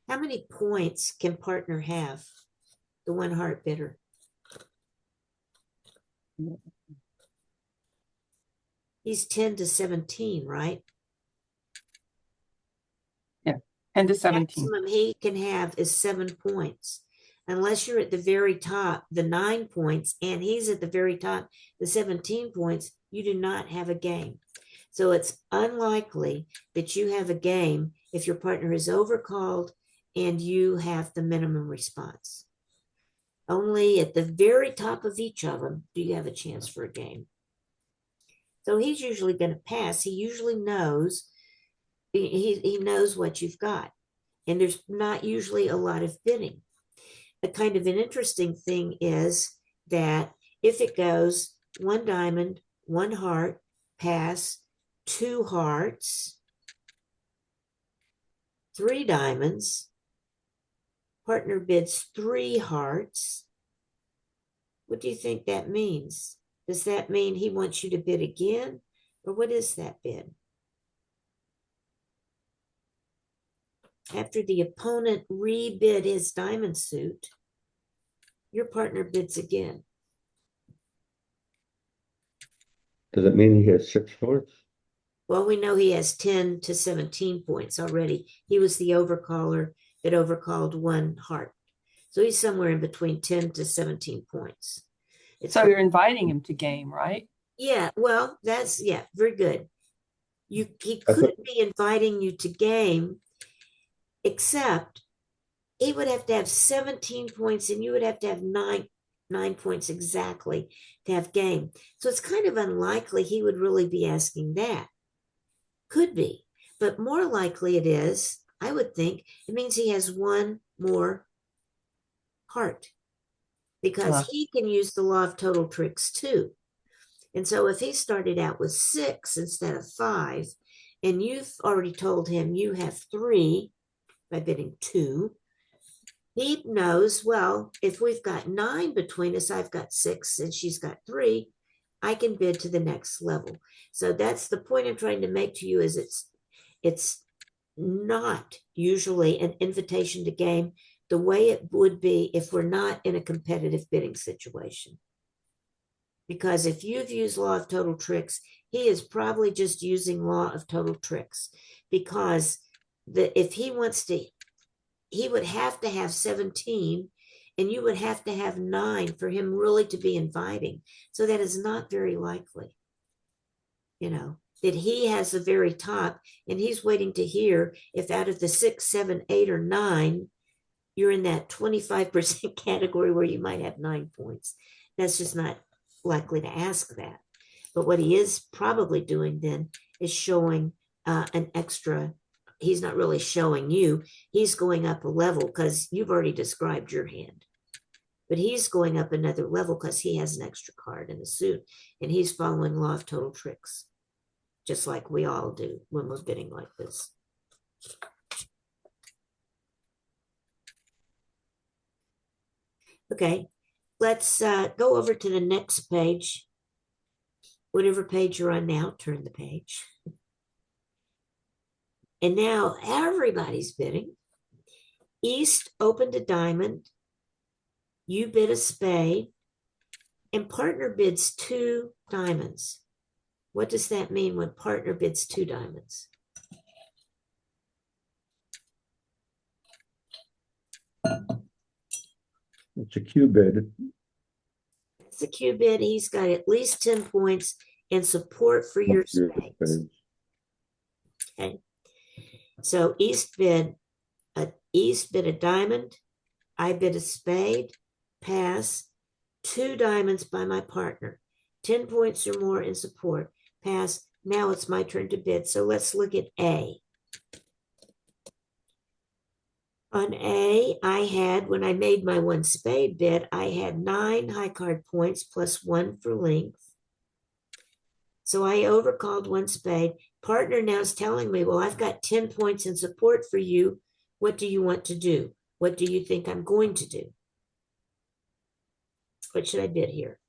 How many points can partner have? The one heart bidder. He's 10 to 17, right? Yeah, 10 to 17. Maximum he can have is 7 points. Unless you're at the very top, the 9 points, and he's at the very top, the 17 points, you do not have a game. So it's unlikely that you have a game if your partner is overcalled and you have the minimum response. Only at the very top of each of them do you have a chance for a game. So he's usually going to pass. He usually knows, he knows what you've got. And there's not usually a lot of bidding. A kind of an interesting thing is that if it goes one diamond, one heart, pass, two hearts, three diamonds, partner bids three hearts. What do you think that means? Does that mean he wants you to bid again? Or what is that bid? After the opponent rebid his diamond suit, your partner bids again. Does it mean he has six hearts? Well, we know he has 10 to 17 points already. He was the overcaller that overcalled one heart. So he's somewhere in between 10 to 17 points. So you're inviting him to game, right? Yeah, well, that's yeah, very good. He I could thought, be inviting you to game, except he would have to have 17 points and you would have to have nine points exactly to have game. So it's kind of unlikely he would really be asking that. Could be, but more likely it is, I would think, it means he has one more heart because he can use the law of total tricks too. And so if he started out with six instead of five, and you've already told him you have three by bidding two, he knows, well, if we've got nine between us, I've got six and she's got three, I can bid to the next level. So that's the point I'm trying to make to you is it's not usually an invitation to game the way it would be if we're not in a competitive bidding situation. Because if you've used law of total tricks, he is probably just using law of total tricks because if he wants to, he would have to have 17 and you would have to have nine for him really to be inviting. So that is not very likely, that he has the very top and he's waiting to hear if out of the 6, 7, 8, or 9, you're in that 25% category where you might have 9 points. That's just not likely to ask that. But what he is probably doing then is showing an extra. He's not really showing you. He's going up a level because you've already described your hand. But he's going up another level because he has an extra card in the suit and he's following law of total tricks, just like we all do when we're bidding like this. Okay, let's go over to the next page. Whatever page you're on now, turn the page. And now everybody's bidding. East opened a diamond. You bid a spade. And partner bids two diamonds. What does that mean when partner bids two diamonds? it's a Q bid. It's a Q bid. He's got at least 10 points and support for your spades. Okay. So East bid a East bid a diamond. I bid a spade. Pass. 2 diamonds by my partner. 10 points or more in support. Pass. Now it's my turn to bid. So let's look at A. On A, I had, when I made my 1 spade bid, I had 9 high card points plus 1 for length. So I overcalled 1 spade. Partner now is telling me, well, I've got 10 points in support for you. What do you want to do? What do you think I'm going to do? What should I bid here?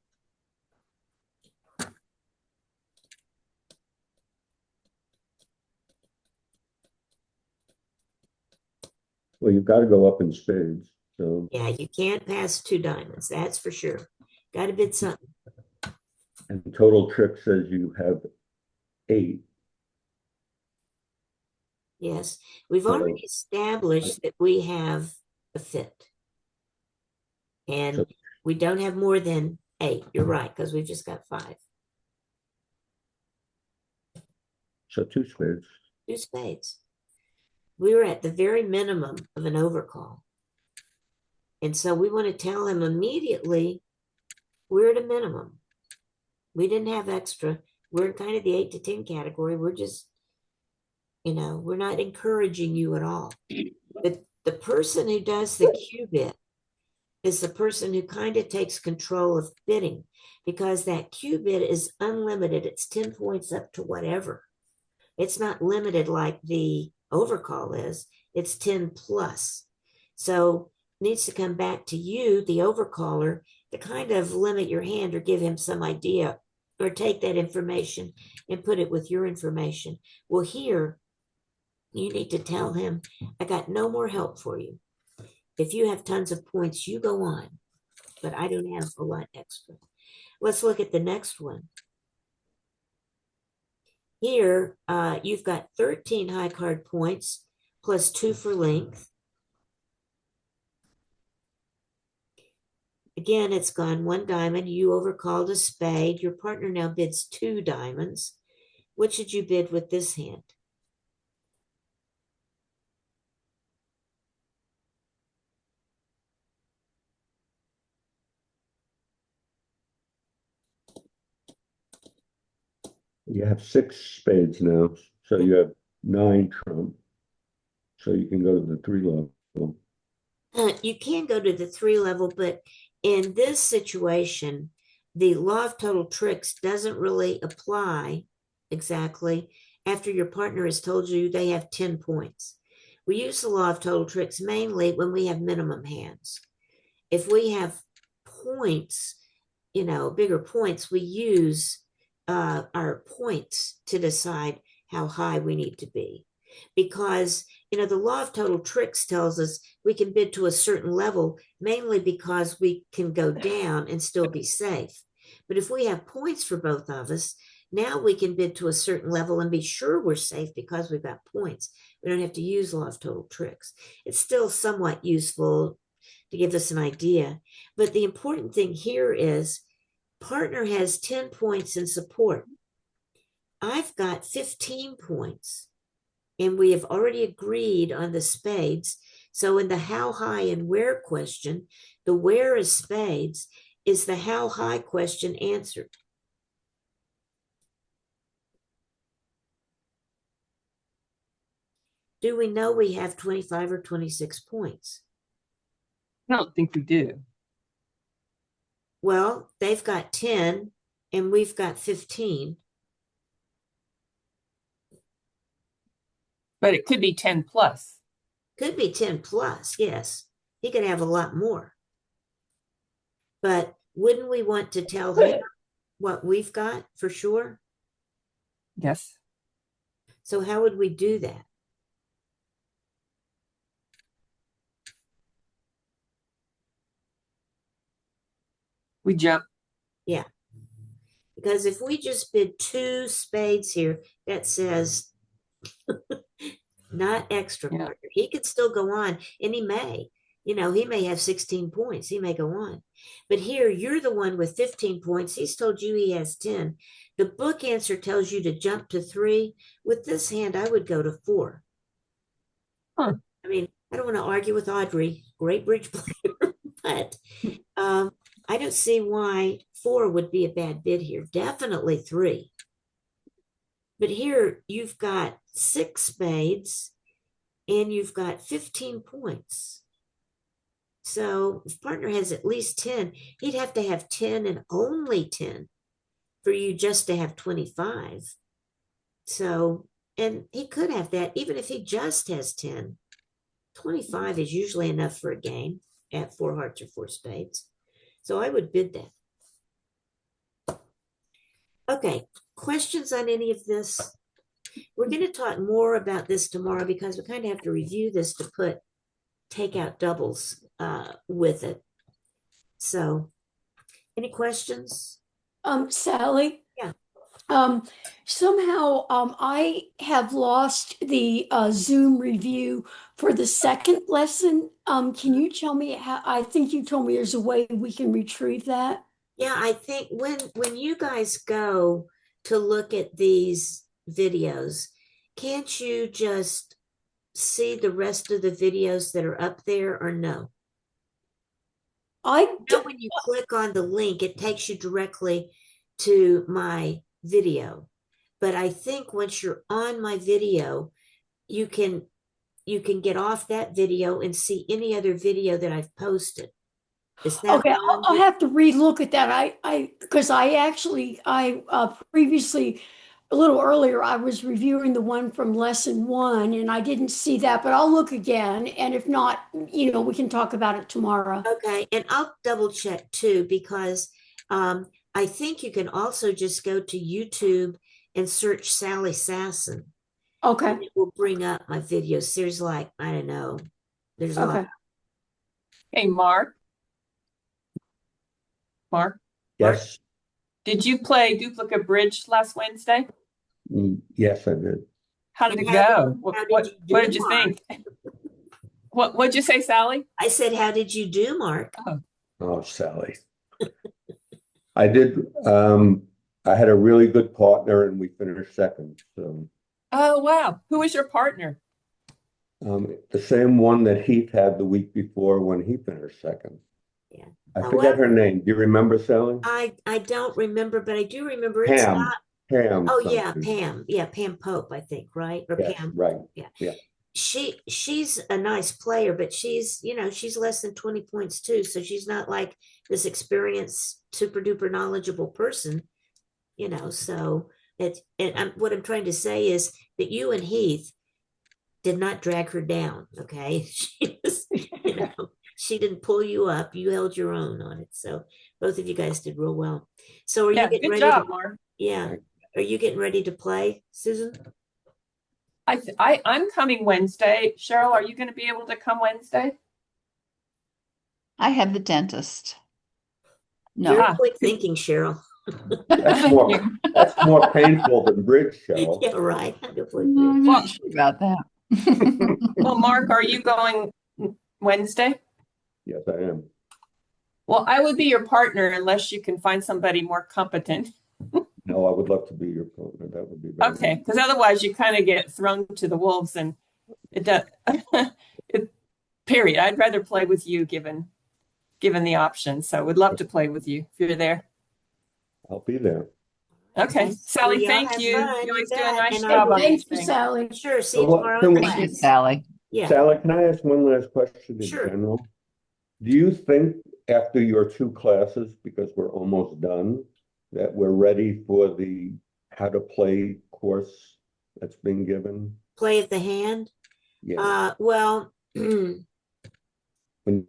Well, you've got to go up in spades. So, Yeah, you can't pass 2 diamonds. That's for sure. Got to bid something. and total trick says you have 8. Yes, we've So, already established that we have a fit. And so, we don't have more than 8. You're right, because we've just got 5. so 2 spades. 2 spades. We were at the very minimum of an overcall. And so we want to tell him immediately, we're at a minimum. We didn't have extra. We're in kind of the 8 to 10 category. We're just, we're not encouraging you at all. But the person who does the Q bid is the person who kind of takes control of bidding, because that Q bid is unlimited. It's 10 points up to whatever. It's not limited like the overcall is. It's 10 plus. So it needs to come back to you, the overcaller, to kind of limit your hand or give him some idea, or take that information and put it with your information. Well, here, you need to tell him, I got no more help for you. If you have tons of points, you go on, but I don't have a lot extra. Let's look at the next one. Here, you've got 13 high card points plus 2 for length. Again, it's gone 1 diamond. You overcalled a spade. Your partner now bids 2 diamonds. What should you bid with this hand? You have 6 spades now, so you have 9 trump. So you can go to the 3 level. You can go to the 3 level, but in this situation, the law of total tricks doesn't really apply exactly after your partner has told you they have 10 points. We use the law of total tricks mainly when we have minimum hands. If we have points, bigger points, we use our points to decide how high we need to be. Because, the law of total tricks tells us we can bid to a certain level, mainly because we can go down and still be safe. But if we have points for both of us, now we can bid to a certain level and be sure we're safe because we've got points. We don't have to use law of total tricks. It's still somewhat useful to give us an idea. But the important thing here is partner has 10 points in support. I've got 15 points, and we have already agreed on the spades. So in the how high and where question, the where is spades, is the how high question answered? Do we know we have 25 or 26 points? I don't think we do. Well, they've got 10 and we've got 15. But it could be 10 plus. Could be 10 plus, yes. He could have a lot more. But wouldn't we want to tell him what we've got for sure? Yes. So how would we do that? We jump. Yeah. Because if we just bid 2 spades here, that says not extra, Yeah. partner. He could still go on, and he may. He may have 16 points. He may go on. But here, you're the one with 15 points. He's told you he has 10. The book answer tells you to jump to 3. With this hand, I would go to 4. Huh. I mean, I don't want to argue with Audrey, great bridge player, but I don't see why 4 would be a bad bid here. Definitely 3. But here you've got 6 spades and you've got 15 points. So if partner has at least 10, he'd have to have 10 and only 10 for you just to have 25. So, and he could have that even if he just has 10. 25 is usually enough for a game at 4 hearts or 4 spades. So I would bid that. Okay, questions on any of this? We're going to talk more about this tomorrow because we kind of have to review this to take out doubles with it. So, any questions? Sally? Yeah. Somehow I have lost the Zoom review for the second lesson. Can you tell me how? I think you told me there's a way we can retrieve that. Yeah, I think when you guys go to look at these videos, can't you just see the rest of the videos that are up there or no? I know when you click on the link, it takes you directly to my video. But I think once you're on my video, you can get off that video and see any other video that I've posted. Is that Okay, wrong? I'll have to relook at that. Because previously, a little earlier, I was reviewing the one from lesson 1 and I didn't see that, but I'll look again. And if not, we can talk about it tomorrow. Okay, and I'll double check too because I think you can also just go to YouTube and search Sally Sasson. Okay. And it will bring up my videos. There's like, I don't know, there's a lot. Hey, Mark. Mark, Yes, did you play duplicate bridge last Wednesday? yes, I did. How did it How go? did What you do, did you Mark? think? What'd you say, Sally? I said, how did you do, Mark? Oh, Sally. I did, I had a really good partner and we finished second. So, Oh, wow. Who was your partner? the same one that Heath had the week before when he finished second. Yeah. I Oh, forget well, her name. Do you remember, Sally? I don't remember, but I do remember it's Pam. not. Pam. Oh yeah, something. Pam. Yeah, Pam Pope, I think, right? Or Yes, Pam. right. Yeah. Yeah. She's a nice player, but she's less than 20 points too. So she's not like this experienced, super duper knowledgeable person, so what I'm trying to say is that you and Heath did not drag her down. Okay. She didn't pull you up. You held your own on it. So both of you guys did real well. So are you Yeah, getting good ready job, to, Mark. yeah. Are you getting ready to play, Susan? I'm coming Wednesday. Cheryl, are you going to be able to come Wednesday? I have the dentist. No. Very quick thinking, Cheryl. That's more painful than bridge, Cheryl. Yeah, right. I'm not sure about that. Well, Mark, are you going Wednesday? Yes, I am. Well, I would be your partner unless you can find somebody more competent. No, I would love to be your partner. That would be very Okay, nice. because otherwise you kind of get thrown to the wolves, and it does. Period. I'd rather play with you given the option. So would love to play with you if you're there. I'll be there. Okay, Sally, Well, y'all thank have you. fun, You always you do a bet. nice And job on Thank these you, things. Sally. Sure. See you So what tomorrow can in we- Thank you, class. Sally. Yeah. Sally, can I ask one last question in Sure. general? Do you think after your 2 classes, because we're almost done, that we're ready for the how to play course that's being given? Play of the hand. Yeah. Well, When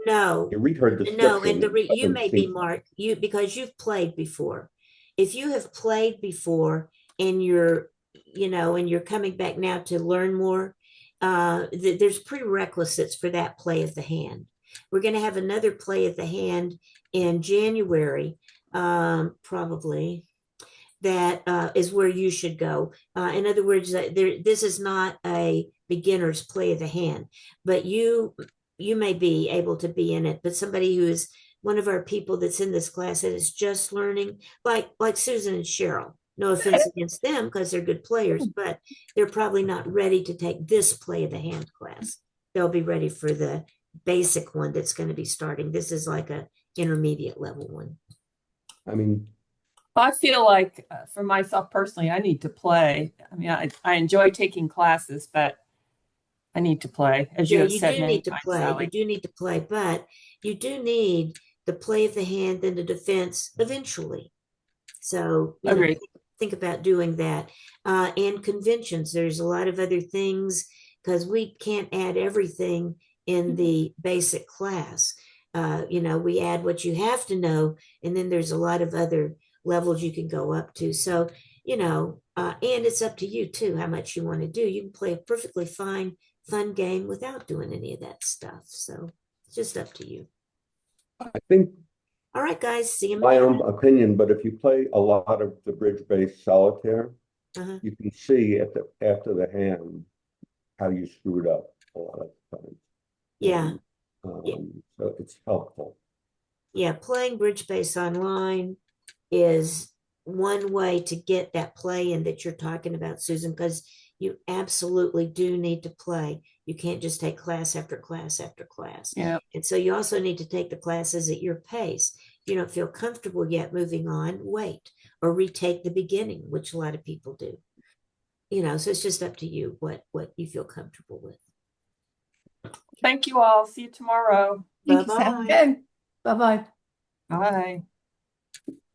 no. you read her No, description, and it you doesn't may be, seem- Mark, because you've played before. If you have played before and you're coming back now to learn more, there's prerequisites for that play of the hand. We're going to have another play of the hand in January, probably. That is where you should go. In other words, this is not a beginner's play of the hand, but you may be able to be in it. But somebody who is one of our people that's in this class that is just learning, like Susan and Cheryl. No offense against them because they're good players, but they're probably not ready to take this play of the hand class. they'll be ready for the basic one that's going to be starting. This is like a intermediate level one. I mean, I feel like for myself personally, I need to play. I mean, I enjoy taking classes, but I need to play, as you Yeah, have you said do many need to times, play. You Sally. do need to play, but you do need the play of the hand and the defense eventually. So, Agreed. think about doing that. And conventions, there's a lot of other things because we can't add everything in the basic class. We add what you have to know, and then there's a lot of other levels you can go up to. So, and it's up to you too, how much you want to do. You can play a perfectly fine, fun game without doing any of that stuff. So it's just up to you. I think All right, guys, see you my later. own opinion, but if you play a lot of the bridge-based solitaire, Uh-huh. you can see after the hand how you screwed up a lot of times. Yeah. So it's helpful. Yeah, playing bridge base online is one way to get that play in that you're talking about, Susan, because you absolutely do need to play. You can't just take class after class after class. Yeah. And so you also need to take the classes at your pace. If you don't feel comfortable yet moving on, wait or retake the beginning, which a lot of people do. So it's just up to you what you feel comfortable with. Thank you all. See you tomorrow. Thank you, Sally. Bye-bye. Okay, bye-bye. Bye.